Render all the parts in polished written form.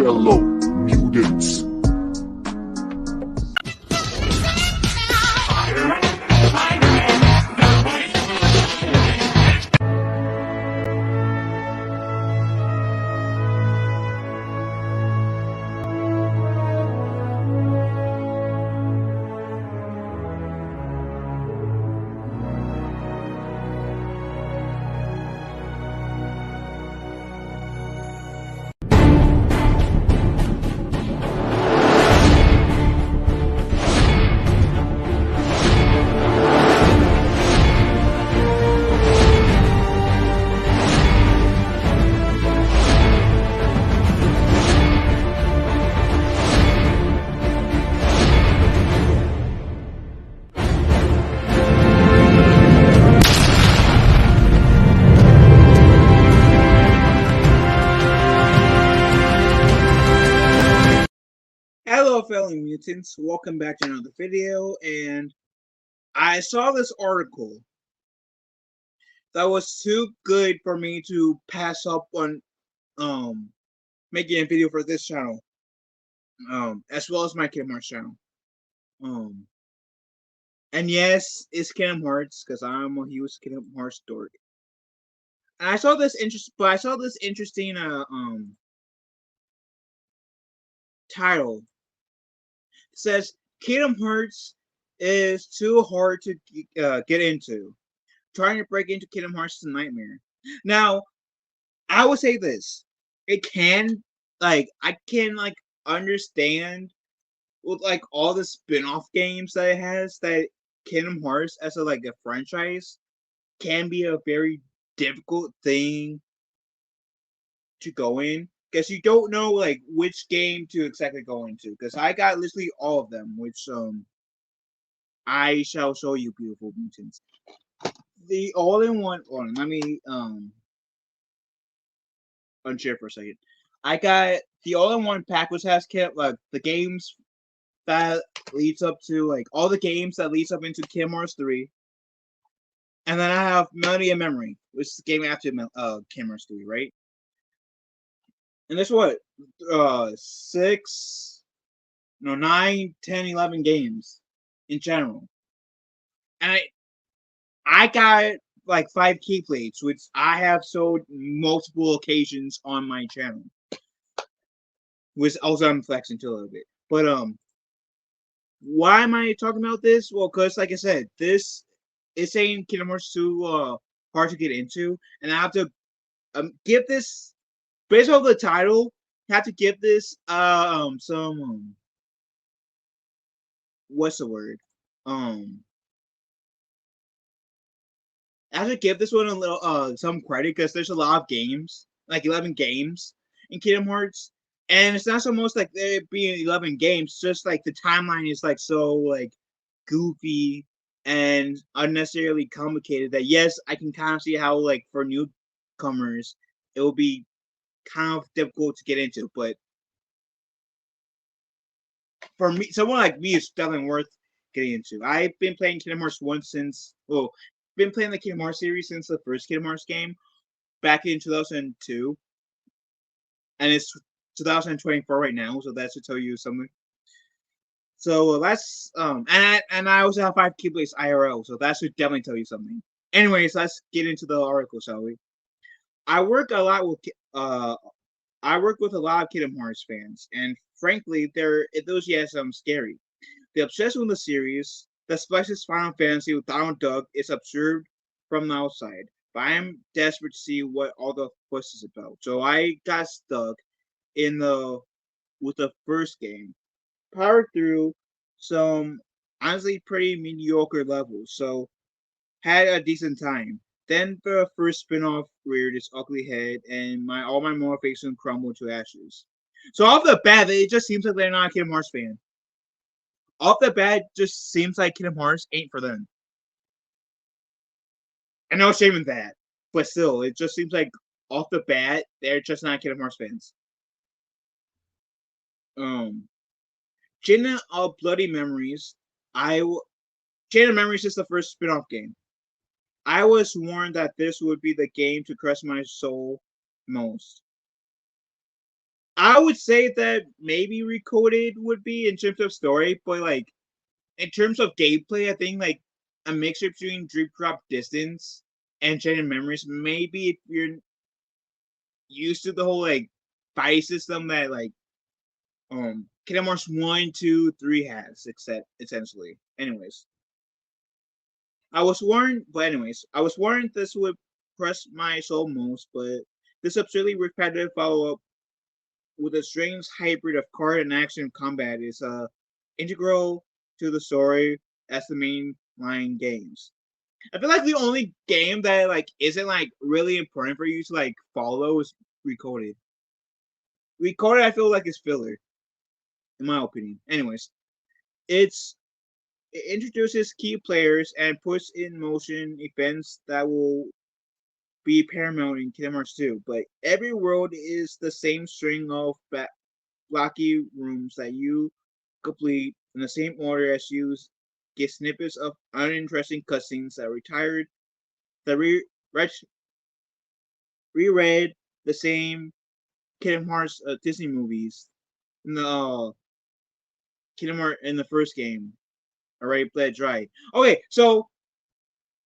fellow mutants. Hello, fellow mutants. Welcome back to another video. And I saw this article that was too good for me to pass up on making a video for this channel, as well as my Kingdom Hearts channel. And yes, it's Kingdom Hearts because I'm a huge Kingdom Hearts dork. And I saw this interesting title. It says Kingdom Hearts is too hard to get into. Trying to break into Kingdom Hearts is a nightmare. Now, I would say this: it can, I can understand with all the spin-off games that it has, that Kingdom Hearts as a franchise can be a very difficult thing to go in, because you don't know which game to exactly go into. Because I got literally all of them, which I shall show you, beautiful mutants. The all-in-one. Let me unshare for a second. I got the all-in-one pack, which has kept the games that leads up to all the games that leads up into Kingdom Hearts 3. And then I have Melody and Memory, which is the game after Kingdom Hearts 3, right? And there's what? 9, 10, 11 games in general. And I got 5 keyplates, which I have sold multiple occasions on my channel. Which also I'm flexing to a little bit. But why am I talking about this? Well, because like I said, this is saying Kingdom Hearts 2 hard to get into, and I have to give this, based on the title, I have to give this some what's the word? I have to give this one a little some credit, because there's a lot of games, 11 games in Kingdom Hearts, and it's not so much there being 11 games, just the timeline is so goofy and unnecessarily complicated that yes, I can kind of see how for newcomers it will be kind of difficult to get into, but for me, someone like me, it's definitely worth getting into. I've been playing Kingdom Hearts 1 since, been playing the Kingdom Hearts series since the first Kingdom Hearts game back in 2002, and it's 2024 right now, so that should tell you something. So that's and I also have 5 keyplates IRL, so that should definitely tell you something. Anyways, let's get into the article, shall we? I work a lot with a lot of Kingdom Hearts fans, and frankly, their enthusiasm scary. The obsession with the series, that splashes Final Fantasy with Donald Duck, is absurd from the outside, but I am desperate to see what all the fuss is about. So I got stuck with the first game, powered through some honestly pretty mediocre levels, so had a decent time. Then the first spin-off reared its ugly head, and all my motivation crumbled to ashes. So off the bat, it just seems like they're not a Kingdom Hearts fan. Off the bat, just seems like Kingdom Hearts ain't for them. And no shame in that, but still, it just seems like off the bat, they're just not Kingdom Hearts fans. Chain of Bloody Memories. Chain of Memories is the first spin-off game. I was warned that this would be the game to crush my soul most. I would say that maybe Recoded would be in terms of story, but like in terms of gameplay, I think like a mixture between Dream Drop Distance and Chain of Memories. Maybe if you're used to the whole like fight system that like Kingdom Hearts 1, 2, 3 has, except essentially. Anyways. I was warned this would press my soul most, but this absurdly repetitive follow up with a strange hybrid of card and action combat is integral to the story as the main line games. I feel like the only game that like isn't like really important for you to like follow is Recoded. Recoded I feel like is filler, in my opinion. Anyways, it's it introduces key players and puts in motion events that will be paramount in Kingdom Hearts 2, but every world is the same string of blocky rooms that you complete in the same order as you get snippets of uninteresting cutscenes that reread the same Kingdom Hearts Disney movies in the Kingdom Hearts in the first game already bled dry. Okay, so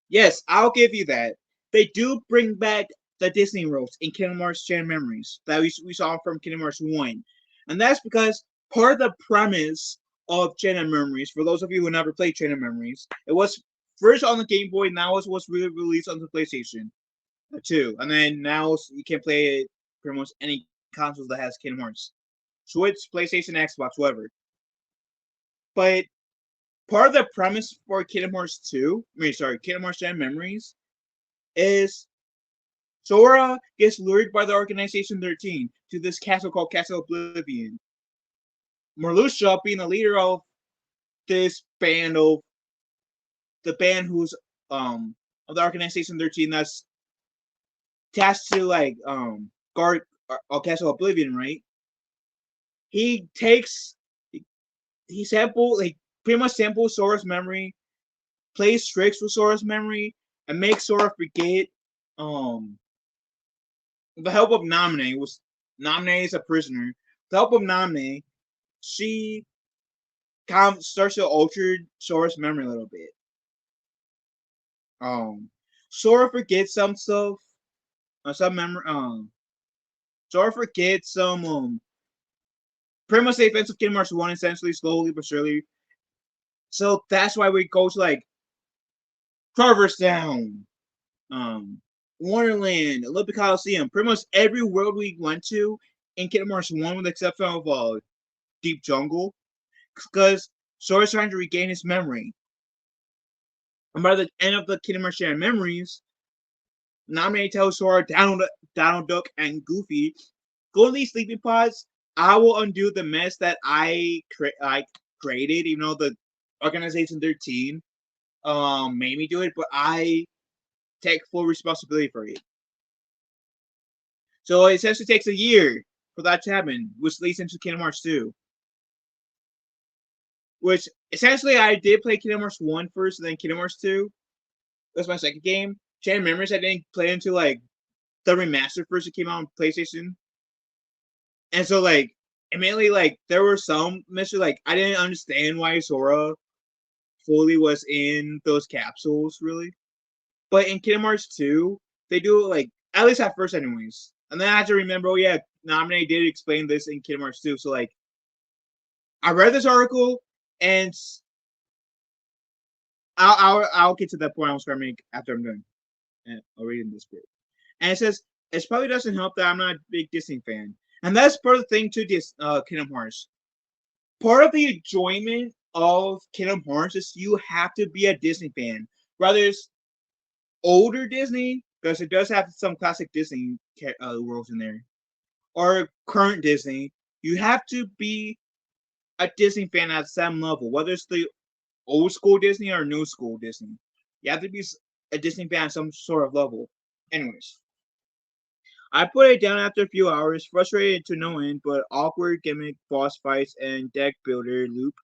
yes, I'll give you that. They do bring back the Disney roles in Kingdom Hearts Chain of Memories that we saw from Kingdom Hearts 1. And that's because part of the premise of Chain of Memories, for those of you who never played Chain of Memories, it was first on the Game Boy, now it was really released on the PlayStation 2. And then now you can play it pretty much any console that has Kingdom Hearts. Switch, PlayStation, Xbox, whatever. But part of the premise for Kingdom Hearts 2, Kingdom Hearts Chain of Memories, is Sora gets lured by the Organization 13 to this castle called Castle Oblivion. Marluxia, being the leader of this band of the band who's of the Organization 13 that's tasked to like guard Castle Oblivion, right? He takes he sample like pretty much samples Sora's memory, plays tricks with Sora's memory, and makes Sora forget with the help of Naminé, was Naminé is a prisoner. With the help of Naminé, she kind of starts to alter Sora's memory a little bit. Um, Sora forgets some stuff, some memory. Sora forgets some. Pretty much the events of Kingdom Hearts 1 essentially, slowly but surely. So that's why we go to like Traverse Town, Wonderland, Olympic Coliseum. Pretty much every world we went to in Kingdom Hearts 1, with the exception of Deep Jungle, because Sora's trying to regain his memory. And by the end of the Kingdom Hearts Shared Memories, Naminé tells Sora, Donald Duck, and Goofy, go in these sleeping pods. I will undo the mess that I created, even though the Organization 13 made me do it, but I take full responsibility for it. So it essentially takes a year for that to happen, which leads into Kingdom Hearts 2. Which essentially I did play Kingdom Hearts 1 first, and then Kingdom Hearts 2. That's my second game. Chain of Memories I didn't play until like the remaster first it came out on PlayStation. And so like immediately like there were some mystery like I didn't understand why Sora fully was in those capsules really. But in Kingdom Hearts 2, they do it like at least at first anyways. And then I had to remember, oh yeah, Naminé did explain this in Kingdom Hearts 2. So like I read this article and I'll get to that point I was gonna make after I'm done. Reading this bit. And it says it probably doesn't help that I'm not a big Disney fan, and that's part of the thing to this Kingdom Hearts. Part of the enjoyment of Kingdom Hearts is you have to be a Disney fan, whether it's older Disney because it does have some classic Disney worlds in there, or current Disney. You have to be a Disney fan at some level, whether it's the old school Disney or new school Disney. You have to be a Disney fan at some sort of level. Anyways, I put it down after a few hours, frustrated to no end, but awkward gimmick boss fights and deck builder loop.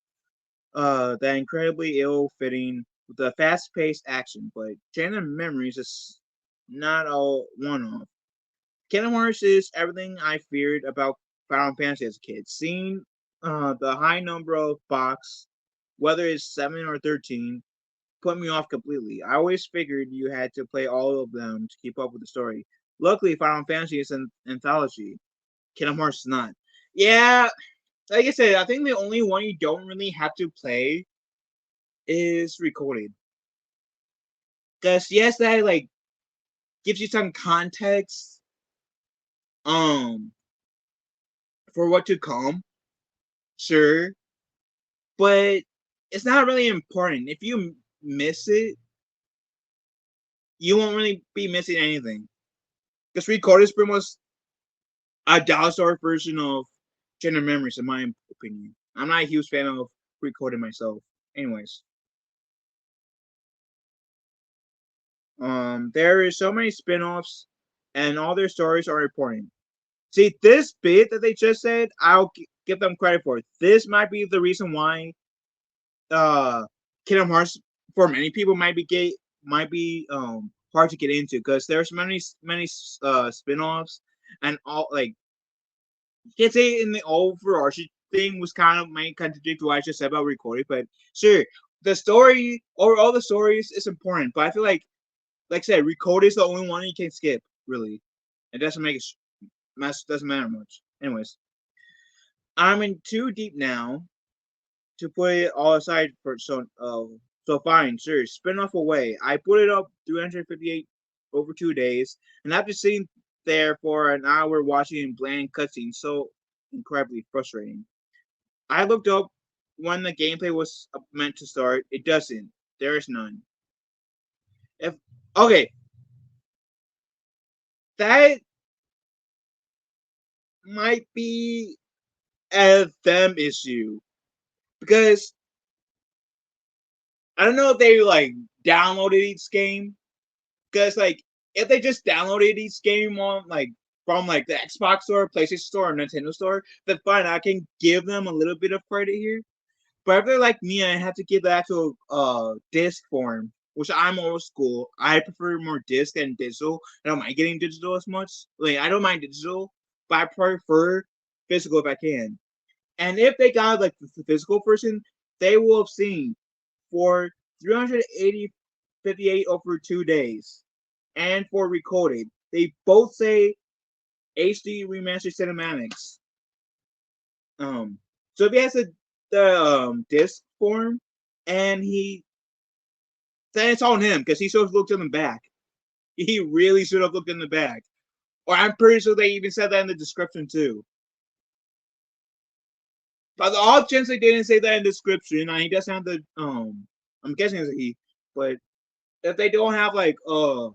That incredibly ill-fitting with the fast-paced action, but Chain of Memories is not all one-off. Kingdom Hearts is everything I feared about Final Fantasy as a kid. Seeing the high number of box, whether it's 7 or 13, put me off completely. I always figured you had to play all of them to keep up with the story. Luckily, Final Fantasy is an anthology. Kingdom Hearts is not. Yeah, like I said, I think the only one you don't really have to play is Recorded. Because yes, that like gives you some context um for what to come, sure, but it's not really important. If you miss it, you won't really be missing anything. Because Recorded is pretty much a dollar store version of Gender Memories, in my opinion. I'm not a huge fan of Recorded myself. Anyways, there is so many spin-offs, and all their stories are important. See, this bit that they just said, I'll give them credit for. This might be the reason why Kingdom Hearts for many people might be hard to get into because there's many spin-offs and all like you can't say in the overarching thing was kind of might contradict what I just said about Recorded, but sure, the story or all the stories is important, but I feel like I said, Recorded is the only one you can skip, really. It doesn't make it doesn't matter much. Anyways, I'm in too deep now to put it all aside for so fine, sure, spin off away. I put it up 358 over 2 days, and after sitting there for an hour watching bland cutscenes, so incredibly frustrating. I looked up when the gameplay was meant to start. It doesn't. There is none. If okay, that might be a them issue because I don't know if they like downloaded each game because like if they just downloaded each game on like from like the Xbox store, PlayStation store, or Nintendo store, then fine, I can give them a little bit of credit here. But if they're like me, I have to give the actual disc form, which I'm old school. I prefer more disc than digital. I don't mind getting digital as much. Like I don't mind digital, but I prefer physical if I can. And if they got like the physical version, they will have seen for 358 over 2 days and for Recorded. They both say HD remastered cinematics. So if he has the disc form and he then it's on him because he should have looked in the back. He really should have looked in the back. Or I'm pretty sure they even said that in the description too. But the off chance they didn't say that in the description, and he doesn't have the I'm guessing it's a he, but if they don't have like a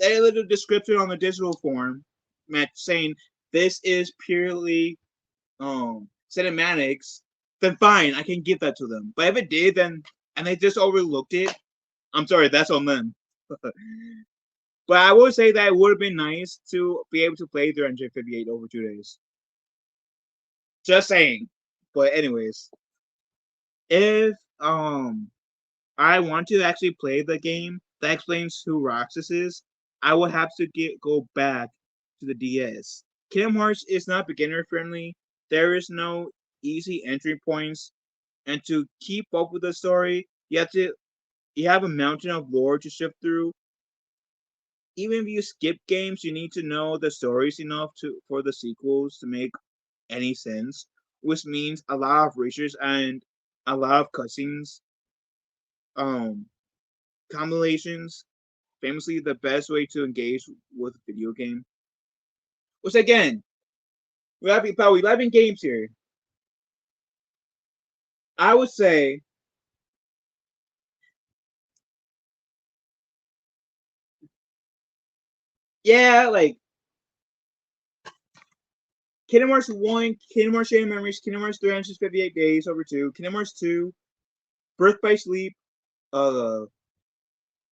little description on the digital form, saying this is purely cinematics, then fine, I can give that to them. But if it did, then and they just overlooked it, I'm sorry, that's on them. But I will say that it would have been nice to be able to play 358 over 2 days. Just saying. But anyways, if I want to actually play the game that explains who Roxas is, I will have to go back to the DS. Kingdom Hearts is not beginner friendly. There is no easy entry points, and to keep up with the story, you have a mountain of lore to shift through. Even if you skip games, you need to know the stories enough for the sequels to make any sense, which means a lot of research and a lot of cutscenes. Um, Combinations, famously the best way to engage with a video game. Which again, we have about 11 games here. I would say yeah, like Kingdom Hearts 1, Kingdom Hearts Chain of Memories, Kingdom Hearts 358 Days over 2, Kingdom Hearts 2, Birth by Sleep, uh,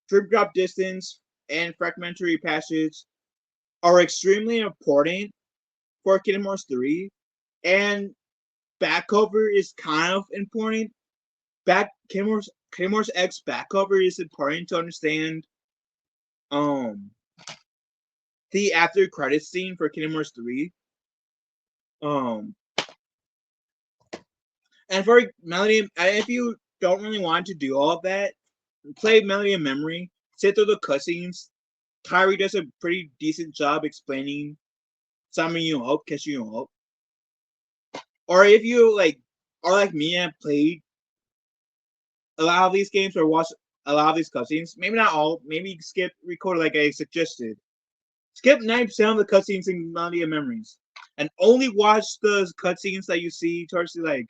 Trip Drop Distance, and Fragmentary Passage are extremely important for Kingdom Hearts 3, and back cover is kind of important. Kingdom Hearts X back cover is important to understand um the after credits scene for Kingdom Hearts 3. Um, and for Melody, if you don't really want to do all of that, play Melody of Memory, sit through the cutscenes. Kyrie does a pretty decent job explaining, summing you up, catching you up. Or if you are like me and played a lot of these games or watched a lot of these cutscenes, maybe not all, maybe skip record like I suggested. Skip 90% of the cutscenes in Melody of Memories, and only watch the cutscenes that you see towards the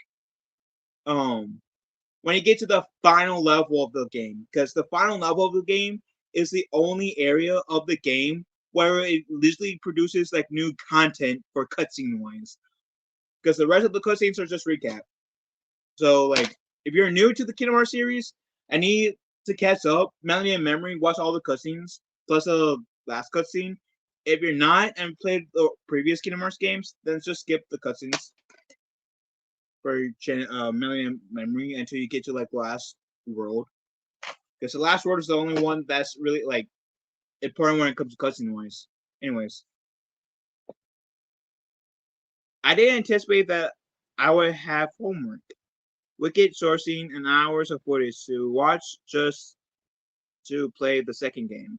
when you get to the final level of the game, because the final level of the game is the only area of the game where it literally produces like new content for cutscene wise. Because the rest of the cutscenes are just recap. So like if you're new to the Kingdom Hearts series and need to catch up, Melody of Memory, watch all the cutscenes plus the last cutscene. If you're not and played the previous Kingdom Hearts games, then just skip the cutscenes for Melody of Memory until you get to like the last world. Because the last world is the only one that's really like important when it comes to cutscene wise. Anyways, I didn't anticipate that I would have homework, wicked sourcing, and hours of footage to watch just to play the second game.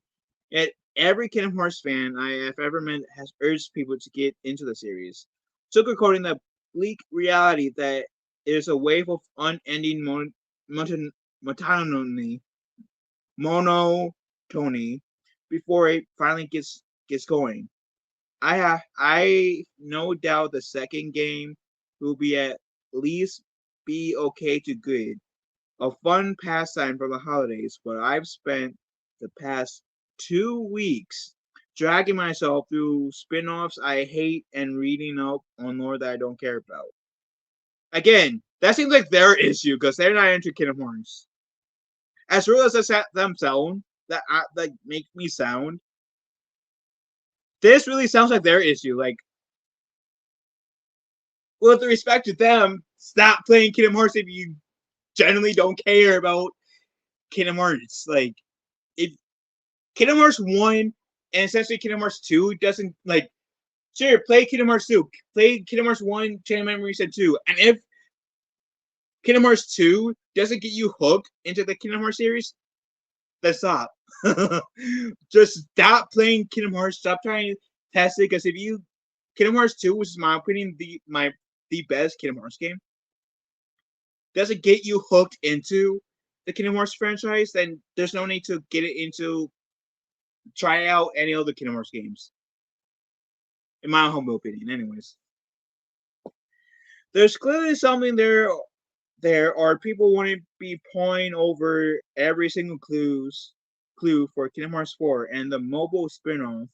Yet every Kingdom Hearts fan I have ever met has urged people to get into the series, sugarcoating the bleak reality that it is a wave of unending monotony before it finally gets going. I no doubt the second game will be at least be okay to good. A fun pastime for the holidays, but I've spent the past 2 weeks dragging myself through spin-offs I hate and reading up on lore that I don't care about. Again, that seems like their issue because they're not into Kingdom Hearts. As real as them sound, that make me sound, this really sounds like their issue. Like, with respect to them, stop playing Kingdom Hearts if you generally don't care about Kingdom Hearts. Like, if Kingdom Hearts 1 and essentially Kingdom Hearts 2 doesn't, like, sure, play Kingdom Hearts 2. Play Kingdom Hearts 1, Chain of Memories, and 2. And if Kingdom Hearts 2 doesn't get you hooked into the Kingdom Hearts series, then stop. Just stop playing Kingdom Hearts. Stop trying to test it. Because if you Kingdom Hearts 2, which is my opinion the best Kingdom Hearts game, doesn't get you hooked into the Kingdom Hearts franchise, then there's no need to get it into try out any other Kingdom Hearts games. In my humble opinion, anyways. There's clearly something there are people want to be poring over every single clue for Kingdom Hearts 4 and the mobile spin-off,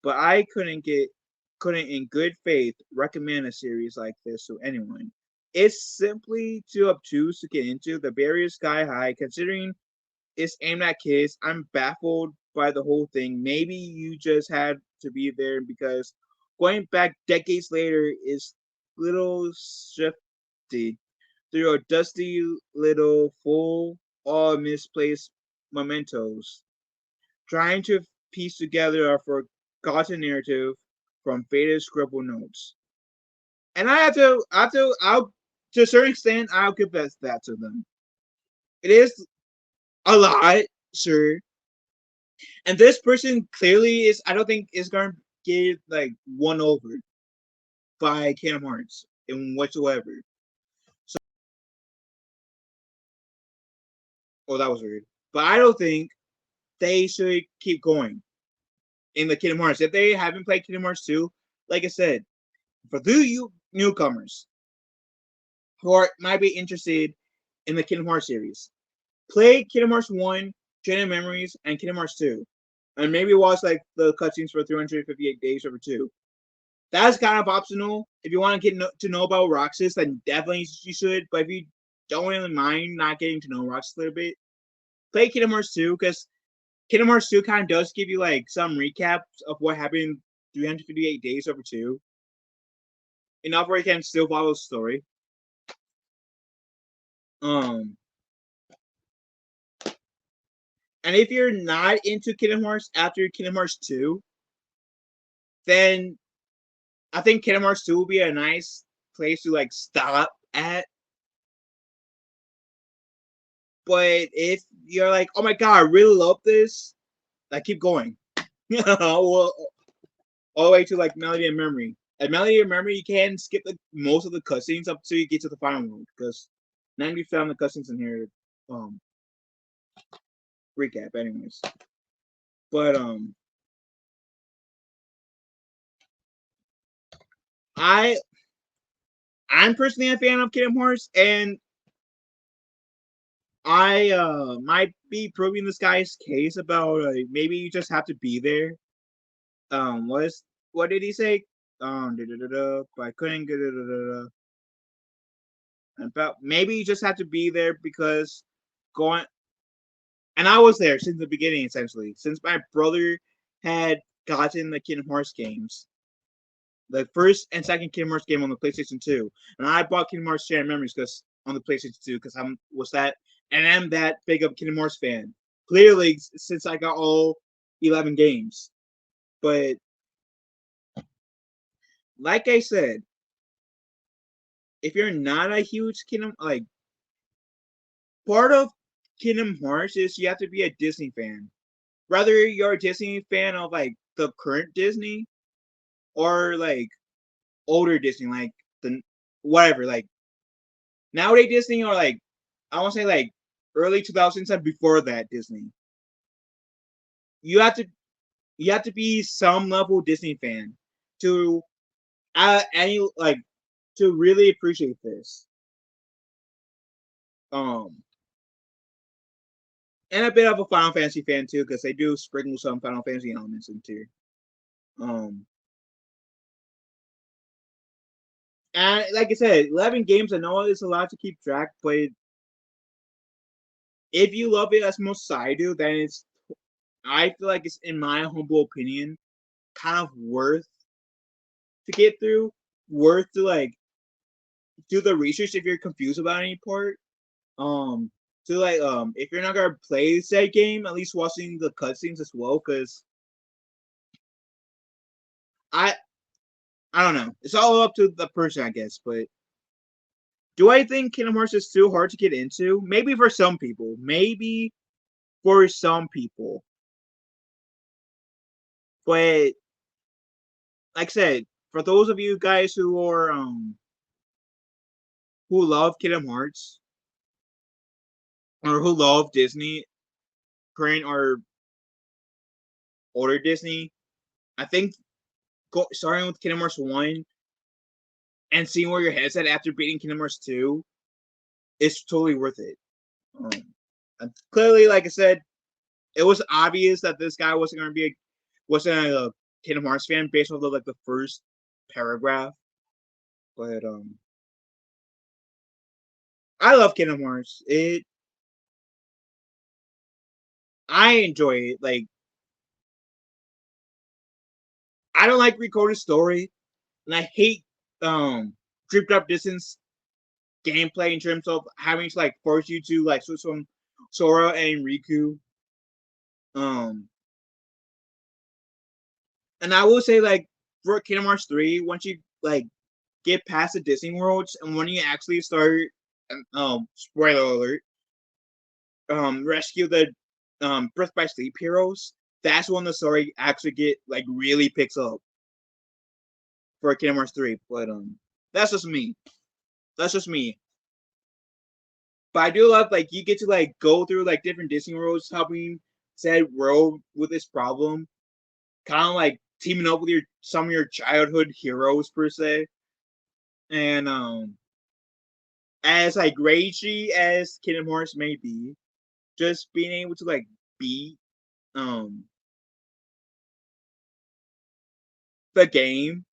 but I couldn't in good faith recommend a series like this to anyone. It's simply too obtuse to get into. The barrier is sky high, considering it's aimed at kids. I'm baffled by the whole thing. Maybe you just had to be there because going back decades later is little shifted through a dusty little full of misplaced mementos, trying to piece together a forgotten narrative from faded scribbled notes. And I'll to a certain extent, I'll give that to them. It is a lot, sure. And this person clearly is, I don't think is going to get like won over by Kingdom Hearts in whatsoever. So, oh, that was weird. But I don't think they should keep going in the Kingdom Hearts. If they haven't played Kingdom Hearts 2, like I said, for you newcomers who might be interested in the Kingdom Hearts series, play Kingdom Hearts 1, Chain of Memories, and Kingdom Hearts 2. And maybe watch like the cutscenes for 358 days over 2. That's kind of optional. If you want to get to know about Roxas, then definitely you should. But if you don't really mind not getting to know Roxas a little bit, play Kingdom Hearts 2, because Kingdom Hearts 2 kind of does give you like some recaps of what happened 358 days over 2. Enough where you can still follow the story. And if you're not into Kingdom Hearts after Kingdom Hearts 2, then I think Kingdom Hearts 2 will be a nice place to like stop at. But if you're like, oh my god, I really love this, like keep going. Well, all the way to like Melody and Memory. At Melody and Memory, you can skip the most of the cutscenes up to you get to the final world because 90 found the cutscenes in here. Um, Recap, anyways. But I I'm personally a fan of Kingdom Hearts, and I might be proving this guy's case about maybe you just have to be there. What did he say? But I couldn't get it. About maybe you just have to be there because going, and I was there since the beginning essentially. Since my brother had gotten the Kingdom Hearts games, the first and second Kingdom Hearts game on the PlayStation 2, and I bought Kingdom Hearts Shared Memories because on the PlayStation 2 because I'm that big of a Kingdom Hearts fan. Clearly, since I got all 11 games, but like I said, if you're not a huge Kingdom like part of Kingdom Hearts is you have to be a Disney fan. Whether you're a Disney fan of like the current Disney or like older Disney, like the whatever, like nowadays Disney or like I want to say like early 2000s and before that Disney. You have to be some level Disney fan to any like to really appreciate this. Um, and a bit of a Final Fantasy fan too, because they do sprinkle some Final Fantasy elements into. Um, and like I said, 11 games. I know it's a lot to keep track, but if you love it as much as I do, then it's. I feel like it's, in my humble opinion, kind of worth to get through, worth to like do the research if you're confused about any part. To like if you're not gonna play said game, at least watching the cutscenes as well, because I I don't know. It's all up to the person, I guess. But do I think Kingdom Hearts is too hard to get into? Maybe for some people. Maybe for some people. But like I said, for those of you guys who love Kingdom Hearts or who love Disney, current or older Disney, I think starting with Kingdom Hearts 1 and seeing where your head's at after beating Kingdom Hearts 2 is totally worth it. And clearly, like I said, it was obvious that this guy wasn't a Kingdom Hearts fan based off of like the first paragraph. But I love Kingdom Hearts. I enjoy it. Like I don't like recorded story, and I hate dripped up distance gameplay in terms of having to like force you to like switch from Sora and Riku. Um, and I will say like for Kingdom Hearts 3, once you like get past the Disney worlds and when you actually start, spoiler alert, rescue the Birth by Sleep heroes, that's when the story actually get like really picks up for Kingdom Hearts 3. But that's just me. That's just me. But I do love like you get to like go through like different Disney worlds, helping said world with this problem, kind of like teaming up with your some of your childhood heroes per se, and as like ragey as Kingdom Hearts may be, just being able to like beat um the game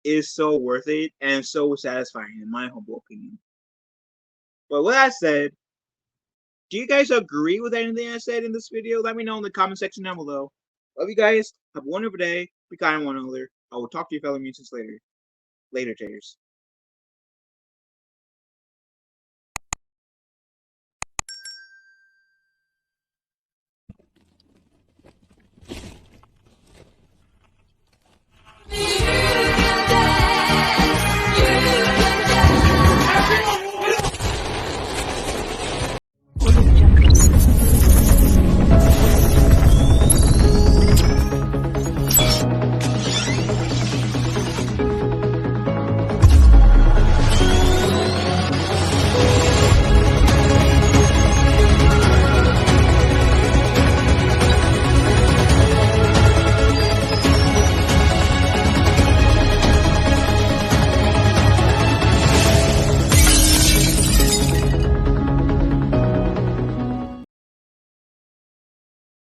is so worth it and so satisfying in my humble opinion. But with that said, do you guys agree with anything I said in this video? Let me know in the comment section down below. Love you guys. Have a wonderful day. Be kind to one another. I will talk to you fellow mutants later. Later, taters.